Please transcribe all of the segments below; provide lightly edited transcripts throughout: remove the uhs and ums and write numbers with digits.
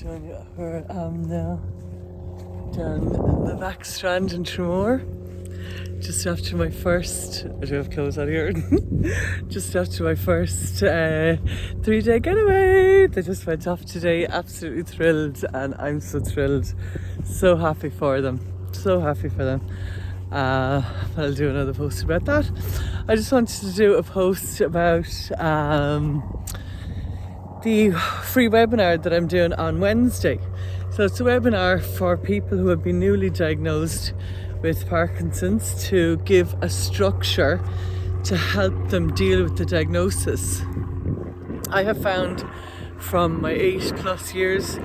showing you where I am now, down the back strand in Tremor, just after my first, I do have clothes on here, just after my first 3-day getaway. They just went off today, absolutely thrilled, and I'm so thrilled, so happy for them, I'll do another post about that. I just wanted to do a post about the free webinar that I'm doing on Wednesday. So it's a webinar for people who have been newly diagnosed with Parkinson's, to give a structure to help them deal with the diagnosis. I have found from my 8+ years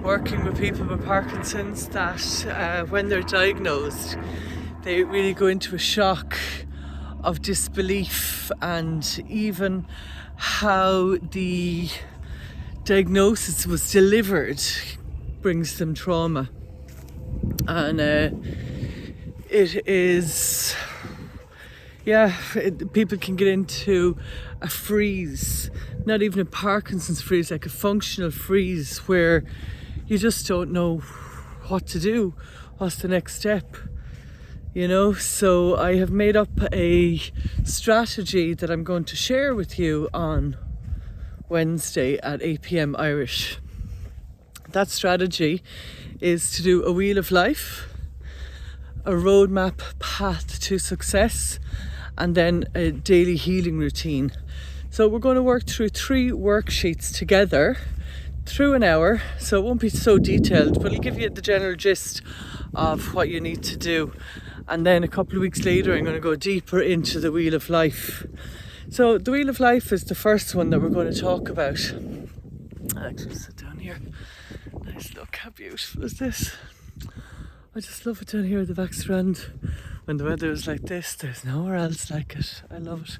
working with people with Parkinson's that when they're diagnosed, they really go into a shock of disbelief, and even how the diagnosis was delivered brings them trauma. And it is, people can get into a freeze, not even a Parkinson's freeze, like a functional freeze, where you just don't know what to do, what's the next step, So I have made up a strategy that I'm going to share with you on Wednesday at 8 p.m. Irish. That strategy is to do a wheel of life, a roadmap path to success, and then a daily healing routine. So we're going to work through 3 worksheets together through an hour, so it won't be so detailed, but it'll give you the general gist of what you need to do. And then a couple of weeks later, I'm going to go deeper into the wheel of life. So the wheel of life is the first one that we're going to talk about. I'll actually sit down here. Nice look, how beautiful is this? I just love it down here at the back strand. When the weather is like this, there's nowhere else like it. I love it.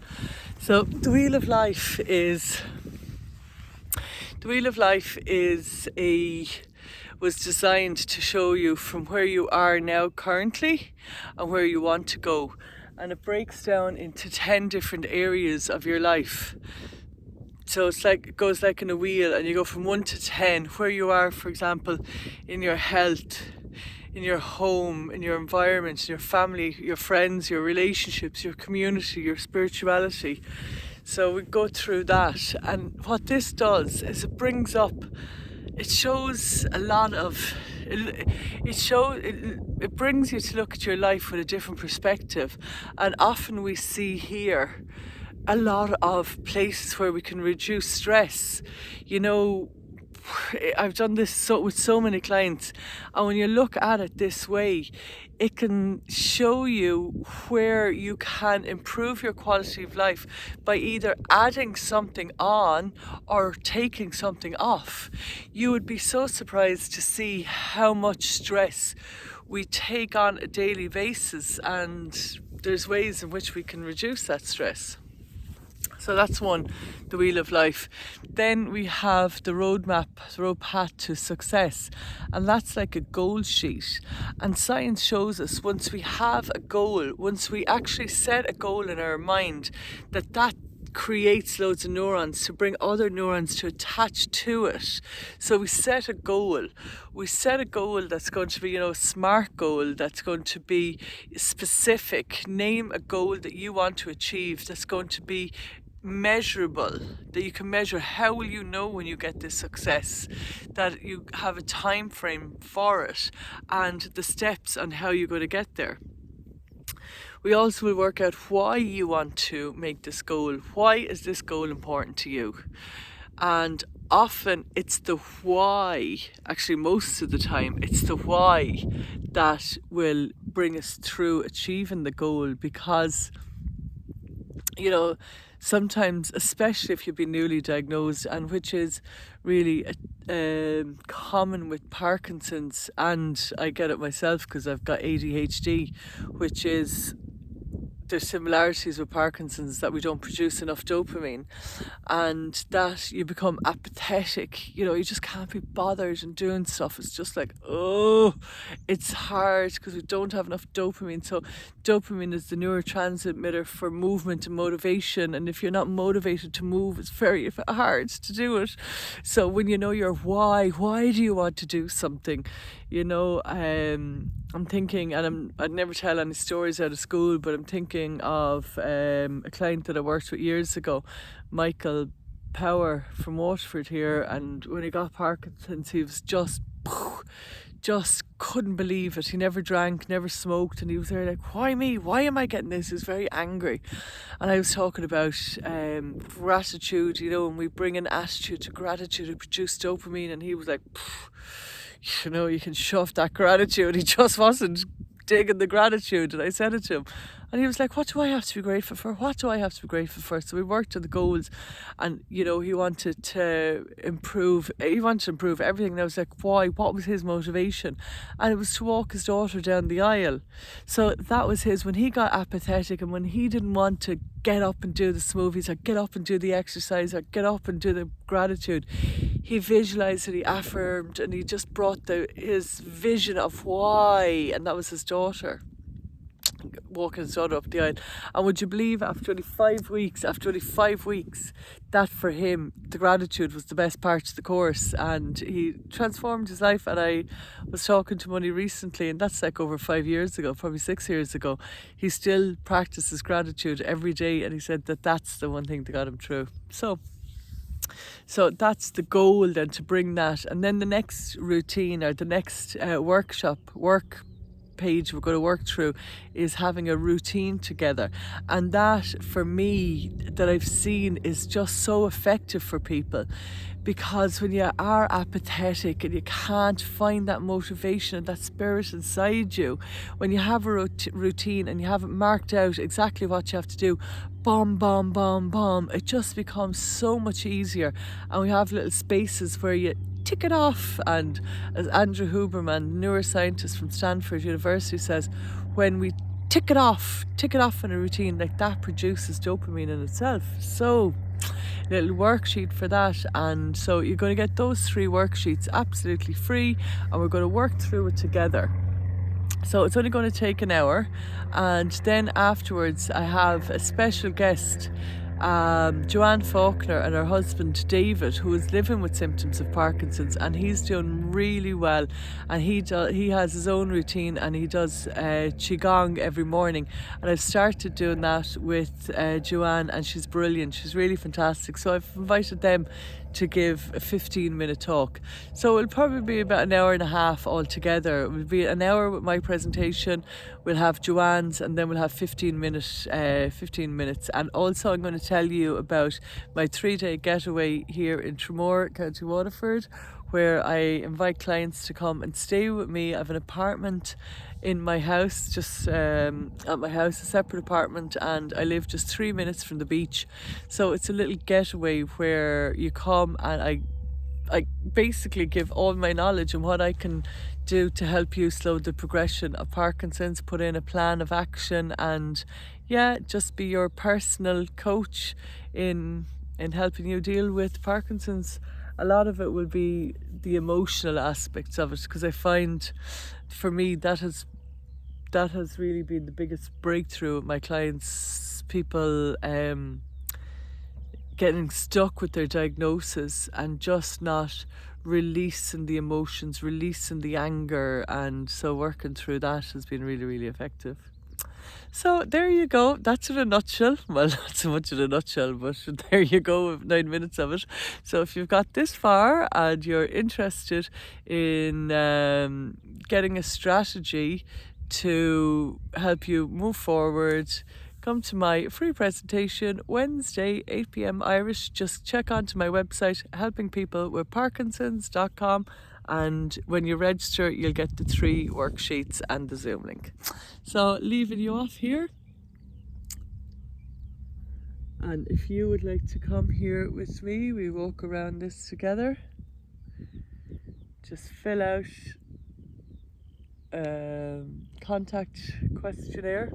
So the wheel of life was designed to show you from where you are now currently and where you want to go. And it breaks down into 10 different areas of your life. So it goes like in a wheel, and you go from 1 to 10, where you are, for example, in your health, in your home, in your environment, in your family, your friends, your relationships, your community, your spirituality. So we go through that, and what this does is it brings up, it shows a lot of, it brings you to look at your life with a different perspective. And often we see here a lot of places where we can reduce stress. I've done this with so many clients, and when you look at it this way, it can show you where you can improve your quality of life by either adding something on or taking something off. You would be so surprised to see how much stress we take on a daily basis, and there's ways in which we can reduce that stress. So that's one, the wheel of life. Then we have the roadmap, the road path to success, and that's like a goal sheet. And science shows us once we have a goal, once we actually set a goal in our mind, that creates loads of neurons to bring other neurons to attach to it. So we set a goal that's going to be, a SMART goal, that's going to be specific. Name a goal that you want to achieve that's going to be measurable, that you can measure. How will you know when you get this success? That you have a time frame for it and the steps on how you're going to get there. We also will work out why you want to make this goal. Why is this goal important to you? And often it's the why, actually most of the time, it's the why that will bring us through achieving the goal. Because, sometimes, especially if you've been newly diagnosed, and which is really common with Parkinson's, and I get it myself because I've got ADHD, which is, there's similarities with Parkinson's, that we don't produce enough dopamine, and that you become apathetic. You just can't be bothered and doing stuff. It's just like, it's hard because we don't have enough dopamine. So dopamine is the neurotransmitter for movement and motivation, and if you're not motivated to move, it's very hard to do it. So when you know your why do you want to do something? I'm thinking, and I'd never tell any stories out of school, but I'm thinking of a client that I worked with years ago, Michael Power from Waterford here, and when he got Parkinson's, he was just couldn't believe it. He never drank, never smoked, and he was there like, why me? Why am I getting this? He was very angry. And I was talking about gratitude, and we bring an attitude to gratitude to produce dopamine, and he was like, you can shove that gratitude. He just wasn't digging the gratitude, and I said it to him. And he was like, what do I have to be grateful for? What do I have to be grateful for? So we worked on the goals, and he wanted to improve everything. And I was like, why? What was his motivation? And it was to walk his daughter down the aisle. So that was his, when he got apathetic and when he didn't want to get up and do the smoothies or get up and do the exercise or get up and do the gratitude, he visualized it, he affirmed, and he just brought his vision of why, and that was his daughter, walking his daughter up the aisle. And would you believe, after only 5 weeks, that for him, the gratitude was the best part of the course, and he transformed his life. And I was talking to him only recently, and that's like over 5 years ago, probably 6 years ago. He still practices gratitude every day, and he said that that's the one thing that got him through. So that's the goal then, to bring that. And then the next routine, or the next work page we're going to work through, is having a routine together. And that, for me, that I've seen, is just so effective for people, because when you are apathetic and you can't find that motivation and that spirit inside you, when you have a routine and you have it marked out exactly what you have to do, bomb, it just becomes so much easier. And we have little spaces where you tick it off. And as Andrew Huberman, neuroscientist from Stanford University, says, when we tick it off in a routine, like that produces dopamine in itself. So little worksheet for that. And so you're going to get those 3 worksheets absolutely free, and we're going to work through it together. So it's only going to take an hour, and then afterwards I have a special guest, Joanne Faulkner, and her husband David, who is living with symptoms of Parkinson's, and he's doing really well. And he has his own routine, and he does qigong every morning. And I've started doing that with Joanne, and she's brilliant. She's really fantastic. So I've invited them to give a 15-minute talk. So it'll probably be about an hour and a half altogether. It will be an hour with my presentation, we'll have Joanne's, and then we'll have 15 minutes. And also I'm going to tell you about my 3-day getaway here in Tramore, County Waterford, where I invite clients to come and stay with me. I have an apartment in my house, just at my house, a separate apartment, and I live just 3 minutes from the beach. So it's a little getaway where you come, and I basically give all my knowledge and what I can do to help you slow the progression of Parkinson's, put in a plan of action, and just be your personal coach in helping you deal with Parkinson's. A lot of it will be the emotional aspects of it, because I find, for me, that has really been the biggest breakthrough with my clients. People getting stuck with their diagnosis and just not releasing the emotions, releasing the anger, and so working through that has been really, really effective. So there you go. That's in a nutshell. Well, not so much in a nutshell, but there you go, 9 minutes of it. So if you've got this far and you're interested in getting a strategy to help you move forward, come to my free presentation Wednesday, 8 p.m. Irish. Just check onto my website, helpingpeoplewithparkinsons.com. And when you register, you'll get the 3 worksheets and the Zoom link. So leaving you off here. And if you would like to come here with me, we walk around this together. Just fill out contact questionnaire.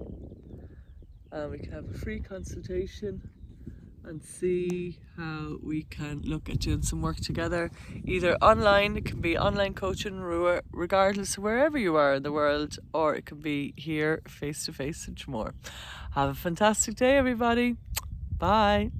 We can have a free consultation and see how we can look at doing some work together, either online. It can be online coaching regardless of wherever you are in the world, or it can be here face to face in Tramore. Have a fantastic day, everybody. Bye.